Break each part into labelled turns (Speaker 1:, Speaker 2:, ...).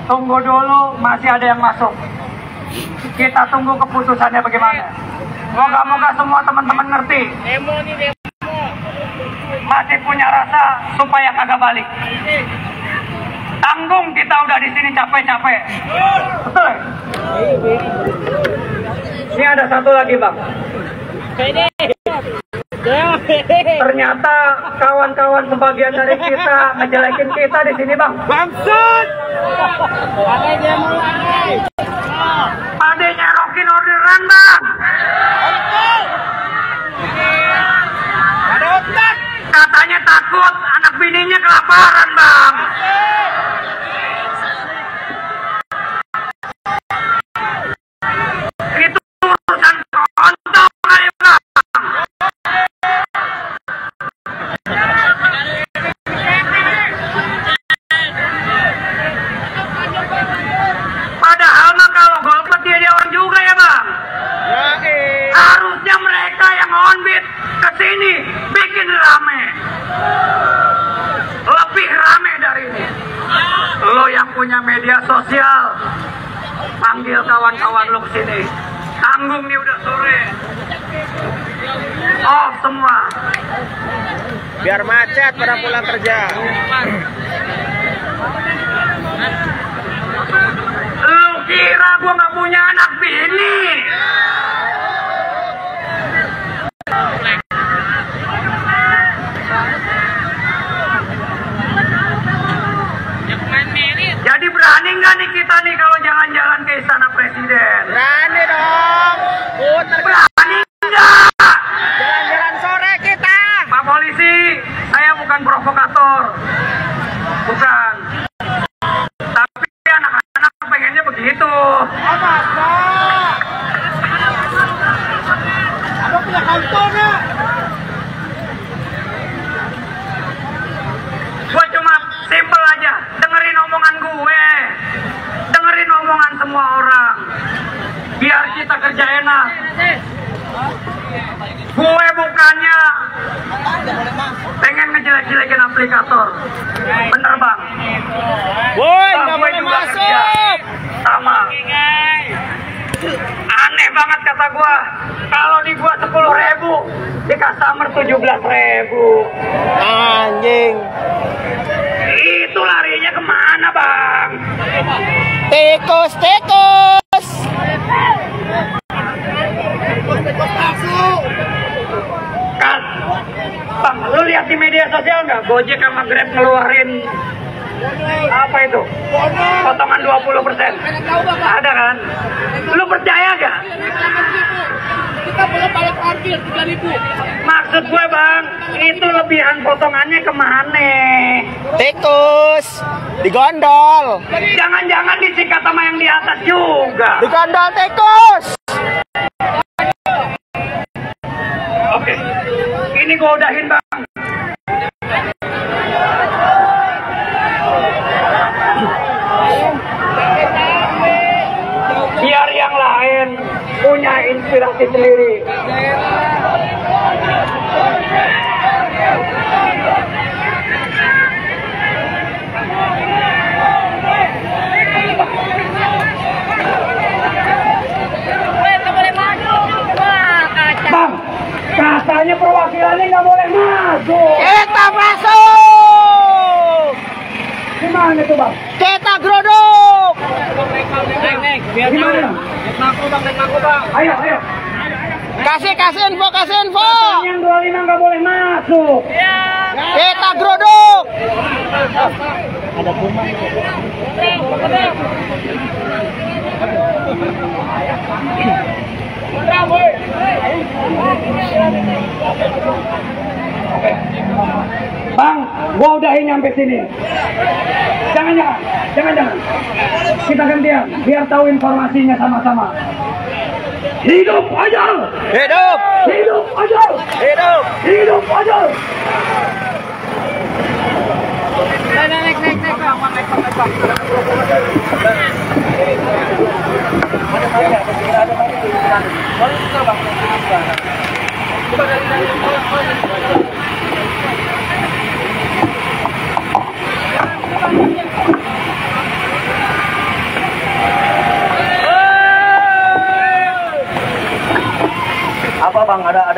Speaker 1: Tunggu dulu, masih ada yang masuk. Kita tunggu keputusannya bagaimana. Moga-moga semua teman-teman ngerti. Masih punya rasa supaya kagak balik. Tanggung, kita udah di sini capek-capek. Betul ya? Ini ada satu lagi, Bang. Ternyata kawan-kawan sebagian dari kita ngejelekin kita di sini, Bang. Bangsat! Adanya Rokin orderan, Bang. Ada otak. Katanya takut anak bininya kelaparan, Bang. Itu urusan kontol kali, Bang. Padahal mah kalau golput dia orang juga ya, Bang. Harusnya mereka yang onbit kesini bikin rame. Lebih rame dari ini. Lo yang punya media sosial, panggil kawan-kawan lo kesini. Tanggung nih udah sore. Off semua.
Speaker 2: Biar macet pada pulang kerja.
Speaker 1: Lu kira gua nggak punya anak bini? Jadi berani nggak nih kita nih kalau jalan-jalan ke istana presiden?
Speaker 2: Berani dong.
Speaker 1: Berani nggak?
Speaker 2: Jalan-jalan sore kita.
Speaker 1: Pak polisi, saya bukan provokator. Bukan. Tapi anak-anak pengennya begitu.
Speaker 2: Ada punya kantornya.
Speaker 1: Gue cuma simple aja, dengerin omongan gue, dengerin omongan semua orang, biar kita kerja enak. Gue bukannya pengen ngejelek-jelekin aplikator, bener Bang?
Speaker 2: Woi, nggak
Speaker 1: Gue
Speaker 2: boleh
Speaker 1: juga
Speaker 2: masuk.
Speaker 1: kerja sama. Aneh banget kata gue, kalau di gua 10.000, di customer 17.000.
Speaker 2: Anjing.
Speaker 1: Itu larinya kemana, Bang?
Speaker 2: Tikus, tikus.
Speaker 1: Kan, Bang, lu lihat di media sosial nggak? Gojek sama Grab ngeluarin apa itu? Potongan 20%. Ada kan? Lu percaya gak?
Speaker 3: Kita boleh balik parkir 3.000.
Speaker 1: Maksud gue Bang, itu lebihan potongannya kemana?
Speaker 2: Tikus. Digondol.
Speaker 1: Jangan-jangan disikat sama yang di atas juga.
Speaker 2: Digondol tikus.
Speaker 1: Oke, ini gue udahin Bang. Biar yang lain punya inspirasi sendiri. Bang, katanya perwakilannya nggak boleh masuk.
Speaker 2: Kita masuk.
Speaker 1: Gimana tuh Bang?
Speaker 2: Kita geruduk.
Speaker 1: Gimana? Ayo, ayo.
Speaker 2: Kasih info, kasih info.
Speaker 1: Yang 25 nggak boleh masuk.
Speaker 2: Kita geruduk.
Speaker 1: Ada kuman. Bang, gua udahin nyampe sini. Jangan. Kita gantian, biar tahu informasinya sama-sama. Hidup aja!
Speaker 2: Hidup.
Speaker 1: Hidup aja!
Speaker 2: Hidup.
Speaker 1: Hidup aja!
Speaker 3: Naik.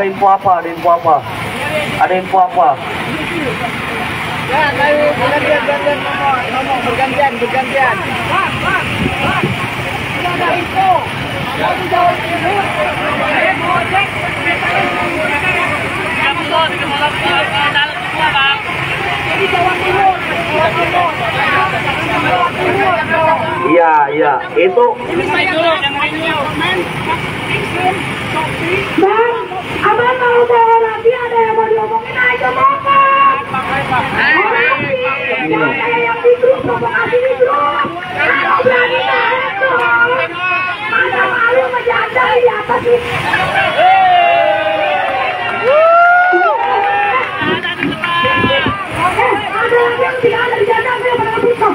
Speaker 1: Ada info apa? Ada info apa?
Speaker 3: Ya, ayo gantian ngomong bergantian. Ada info. Dari Jawa Timur.
Speaker 1: Iya, itu.
Speaker 4: Bang, abang kalau mau lagi ada yang mau diomongin aja ngomong. Jangan kayak yang di grup, provokasi di grup. Kalau berani naik dong. Mana malu ngejanda di atas sih. Ada lagi yang tidak ada di janda, saya pada ngepikok.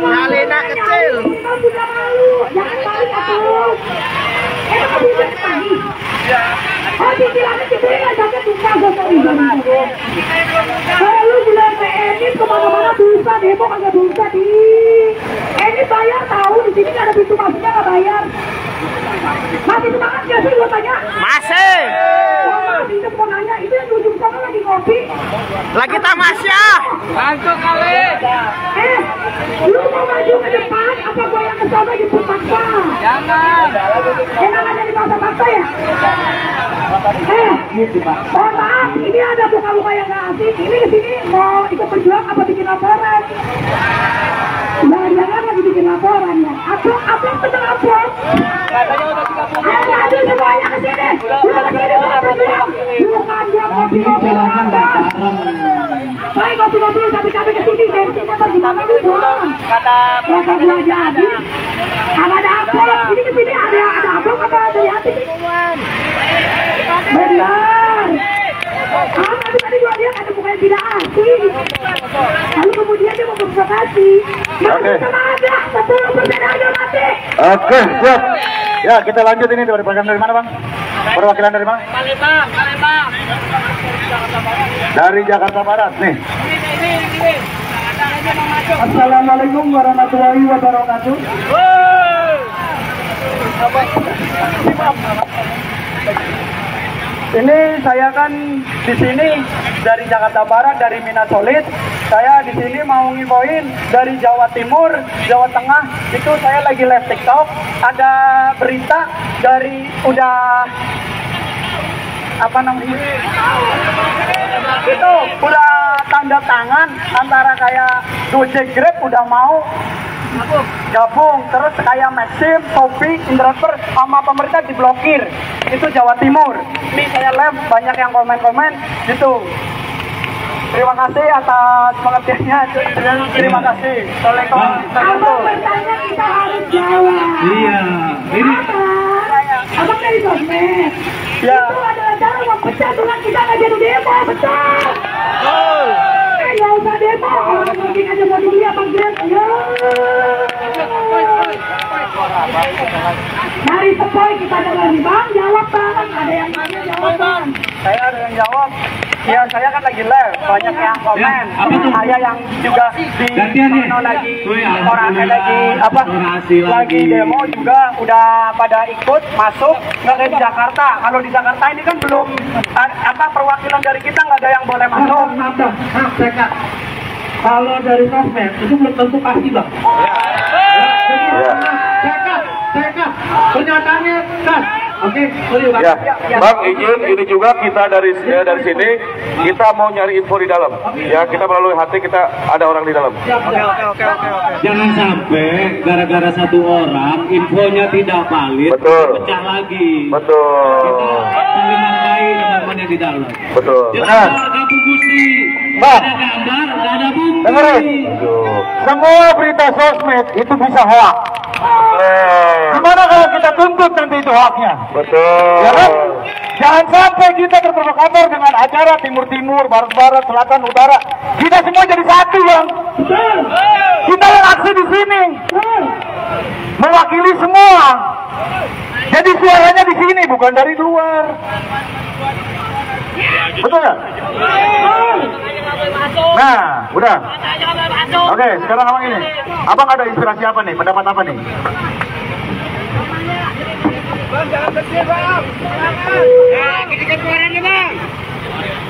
Speaker 2: Nyalina kecil.
Speaker 4: Kamu sudah malu, jangan balik atuh. Kamu udah lagi. Oh, cicilannya cicilan aja tukar gosok ini. Lu bilang ini kemana-mana bisa demo kagak bisa di. Ini bayar tahu di sini nggak ada pintu masuknya nggak bayar. Masih semangat nggak sih gua tanya?
Speaker 2: Masih.
Speaker 4: Itu mau nanya itu yang ujung sana lagi ngopi.
Speaker 2: Lagi tamasya.
Speaker 3: Langsung kali.
Speaker 4: Lu mau maju ke depan apa gua yang ke sana jemput paksa?
Speaker 3: Jangan.
Speaker 4: Enak aja di paksa ya? Mohon maaf, ini ada buka-buka yang gak asik. Ini kesini mau ikut berjuang apa bikin laporan? Jangan-jangan lagi bikin laporan ya? Upload betul upload? Aduh semuanya kesini. Udah kesini mau berjuang. Bukan dia kopi-kopi lambat. Baik kopi-kopi capek-capek kesini. Tensinya bagaimana dulu? Kata gua jadi. Ada upload. Ini kesini ada upload apa dari hati? Benar. Tadi gua lihat ada bukan tidak asing. Lalu kemudian dia mau provokasi. Masih sama ada 10% harga mati.
Speaker 1: Oke, siap. Ya, kita lanjut ini dari mana, Bang? Perwakilan dari mana?
Speaker 3: Palembang.
Speaker 1: Dari Jakarta Barat nih.
Speaker 3: Ini.
Speaker 4: Assalamualaikum warahmatullahi wabarakatuh.
Speaker 1: Ini saya kan di sini dari Jakarta Barat, dari Minasolid. Saya di sini mau nginfoin dari Jawa Timur, Jawa Tengah. Itu saya lagi live TikTok. Ada berita dari itu udah tanda tangan antara kayak Gojek Grab udah mau gabung, terus kayak Maxim, Shopee, Indraper sama pemerintah diblokir. Itu Jawa Timur. Ini saya live banyak yang komen-komen gitu. Terima kasih atas pengertiannya. Terima kasih.
Speaker 4: Abang bertanya kita harus jawab.
Speaker 1: Iya. Ini
Speaker 4: Abang dari sosmed.
Speaker 1: ya.
Speaker 4: Itu adalah cara memecah tulang kita nggak jadi demo, betul. Nggak usah demo, orang mungkin aja mau dibeli apa Grab. Ya. Dari Sepoi kita dengar nih Bang, jawab Bang. Ada yang nanya jawab Bang.
Speaker 1: Saya ada yang jawab. Ya saya kan lagi live, banyak yang komen. Saya yang juga di lagi orangnya lagi demo juga udah pada ikut masuk. Nggak kayak di Jakarta. Kalau di Jakarta ini kan belum perwakilan dari kita nggak ada yang boleh masuk.
Speaker 4: Kalau dari sosmed itu belum tentu pasti Bang. Cekap, pernyataannya kan. Oke, sorry Bang.
Speaker 5: Ya, Bang izin ini juga kita dari sini kita mau nyari info di dalam. Ya, kita melalui hati kita ada orang di dalam.
Speaker 2: Oke.
Speaker 6: Jangan sampai gara-gara satu orang infonya tidak valid,
Speaker 5: Betul.
Speaker 6: pecah lagi.
Speaker 5: Betul.
Speaker 6: Kita saling menghargai teman-teman yang di dalam.
Speaker 5: Betul.
Speaker 6: Jangan ada bukti,
Speaker 5: Bang.
Speaker 6: ada gambar, nggak ada bukti.
Speaker 5: Dengerin. Semua berita sosmed itu bisa hoax. Gimana kalau kita tuntut nanti itu hoaxnya? Betul. Ya kan? Jangan sampai kita terprovokator dengan acara timur-timur, barat-barat, selatan, utara. Kita semua jadi satu, Bang. Kita yang aksi di sini. Mewakili semua. Jadi suaranya di sini, bukan dari luar. Betul nggak? Nah, udah. Oke, sekarang abang ini. Abang ada inspirasi apa nih? Pendapat apa nih?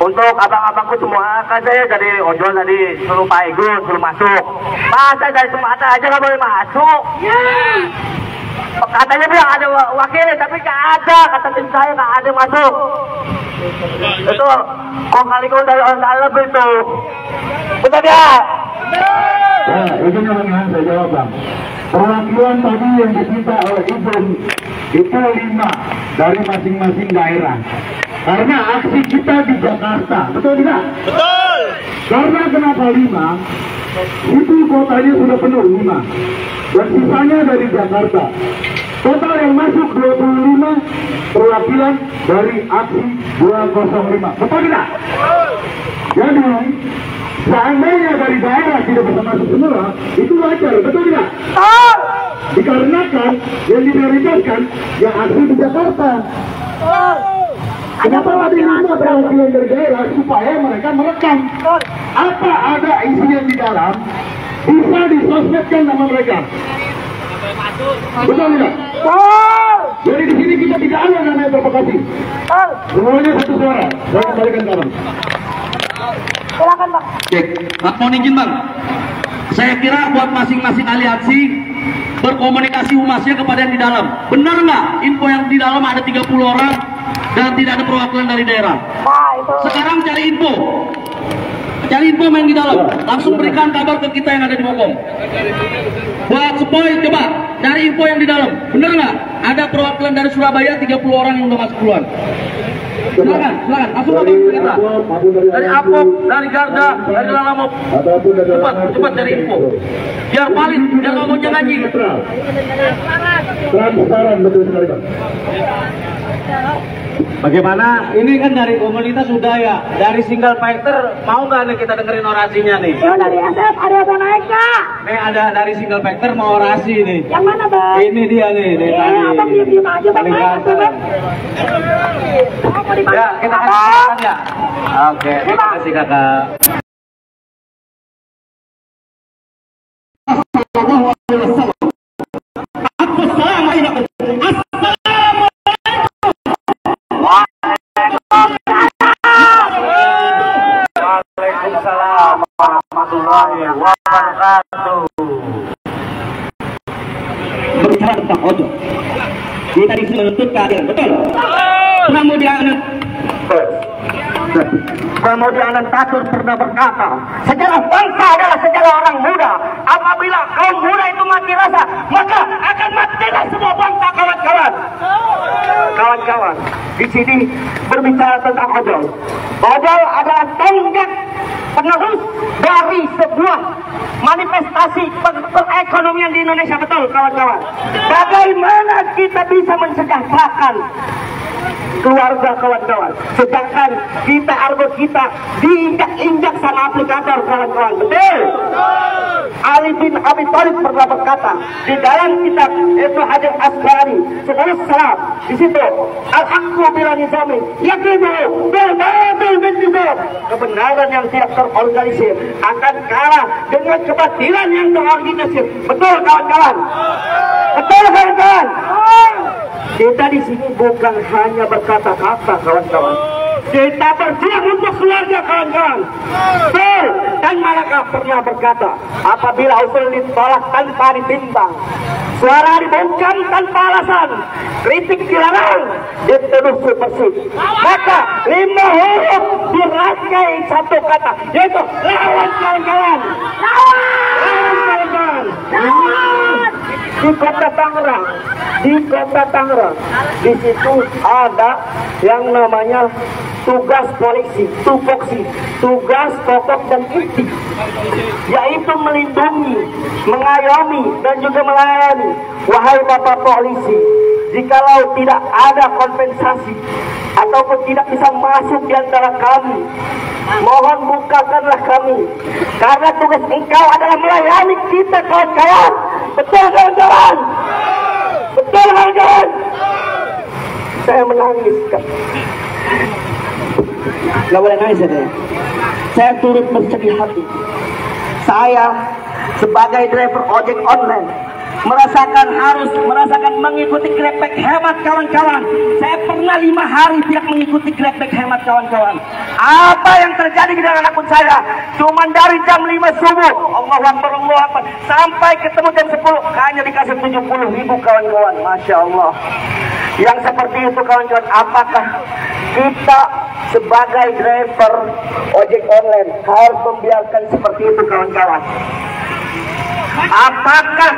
Speaker 1: Untuk abang-abangku semua, kan saya dari ojol tadi suruh Pak Igun suruh masuk. Pak, saya dari Sumatera aja nggak boleh masuk. Katanya bilang ada wakilnya, tapi nggak ada. Kata tim saya nggak ada masuk. Itu kong kali kong dari orang dalam itu. Betul ya?
Speaker 5: Ya, itu namanya saya jawab, Bang. Perwakilan tadi yang diminta oleh Igun itu 5 dari masing-masing daerah. Karena aksi kita di Jakarta, betul tidak?
Speaker 2: Betul.
Speaker 5: Karena kenapa 5? Itu kotanya sudah penuh 5. Dan sisanya dari Jakarta. Total yang masuk 25 perwakilan dari aksi 205. Betul tidak? Jadi seandainya dari daerah tidak bisa masuk semua, itu wajar, betul tidak? Dikarenakan yang diprioritaskan yang aksi di Jakarta. Kenapa ada 5 perwakilan dari daerah supaya mereka merekam apa ada insiden di dalam, bisa disosmedkan nama mereka. Betul tidak? Jadi di sini kita tidak ada namanya provokasi. Semuanya satu suara. Saya kembalikan kawan.
Speaker 4: Silakan, Bang.
Speaker 7: Cek, mohon izin Bang. Saya kira buat masing-masing aliansi berkomunikasi humasnya kepada yang di dalam. Benar nggak info yang di dalam ada 30 orang dan tidak ada perwakilan dari daerah?
Speaker 4: Nah, itu.
Speaker 7: Sekarang cari info. Cari info yang di dalam. Langsung berikan kabar ke kita yang ada di Bogor. Buat Sepoy, coba cari info yang di dalam. Benar nggak ada perwakilan dari Surabaya 30 orang yang udah masuk duluan? Silakan, silakan. Langsung kabar ke kita. Dari Apop, dari Garda, dari Lalamop. Cepat cari info. Biar valid, biar ngomongnya ngaji.
Speaker 5: Transparan, betul sekali, Bang.
Speaker 2: Bagaimana? Ini kan dari komunitas sudah ya. Dari single fighter mau nggak nih kita dengerin orasinya nih?
Speaker 4: Ya, dari SF ada yang mau naik, Kak?
Speaker 2: Nih ada dari single fighter mau orasi nih.
Speaker 4: Yang mana, Bang?
Speaker 2: Ini dia nih, tadi.
Speaker 4: Abang diem-diem aja, Bang.
Speaker 2: Paling
Speaker 4: Naik,
Speaker 2: ganteng.
Speaker 4: Bang. Mau dipanggil,
Speaker 2: Ya, kita
Speaker 4: Abang.
Speaker 2: kasih makan ya. Oke, terima kasih kakak.
Speaker 1: Waalaikumsalam warahmatullahi wabarakatuh.
Speaker 7: Berbicara tentang ojol, kita di sini menuntut keadilan, betul?
Speaker 1: Kemudian Tatur pernah berkata, sejarah bangsa adalah sejarah orang muda. Apabila kaum muda itu mati rasa, maka akan matilah semua bangsa, kawan-kawan. Kawan-kawan, di sini berbicara tentang ojol. Ojol adalah tonggak penerus dari sebuah manifestasi perekonomian di Indonesia, betul kawan-kawan. Bagaimana kita bisa mensejahterakan keluarga, kawan-kawan, sedangkan kita argo kita diinjak-injak sama aplikator, kawan-kawan, betul? Ali bin Abi Thalib pernah berkata di dalam kitab itu Hadits Asqalani 10 salam, di situ al-haqqu bila nizami yaqibu bil batil bin nizam, kebenaran yang tidak terorganisir akan kalah dengan kebatilan yang terorganisir, betul kawan-kawan? Betul kawan-kawan? Kita di sini bukan hanya berkata-kata, kawan-kawan. Kita berjuang untuk keluarga, kawan-kawan. Betul. Dan Malaka pernah berkata, apabila usul ditolak tanpa ditimbang, suara dibungkam tanpa alasan, kritik dilarang, dituduh subversif, maka 5 huruf dirangkai satu kata, yaitu lawan, kawan-kawan. Lawan, kawan-kawan. Lawan. Di kota Tangerang, di situ ada yang namanya tugas polisi, tupoksi, tugas pokok dan inti, yaitu melindungi, mengayomi dan juga melayani. Wahai Bapak polisi, jikalau tidak ada kompensasi ataupun tidak bisa masuk di antara kami, mohon bukakanlah kami, karena tugas engkau adalah melayani kita, kawan-kawan. Betul kawan-kawan? Betul kawan-kawan? Saya menangis, Kak. Gak boleh nangis ya. Saya turut bersedih hati. Saya sebagai driver ojek online harus merasakan mengikuti Grabback hemat kawan-kawan. Saya pernah 5 hari tidak mengikuti Grabback hemat kawan-kawan. Apa yang terjadi dengan akun saya? Cuman dari jam 5 subuh, Allahu Akbar, sampai ketemu jam 10 hanya dikasih 70.000 kawan-kawan. Masya Allah. Yang seperti itu kawan-kawan, apakah kita sebagai driver ojek online harus membiarkan seperti itu kawan-kawan? Apakah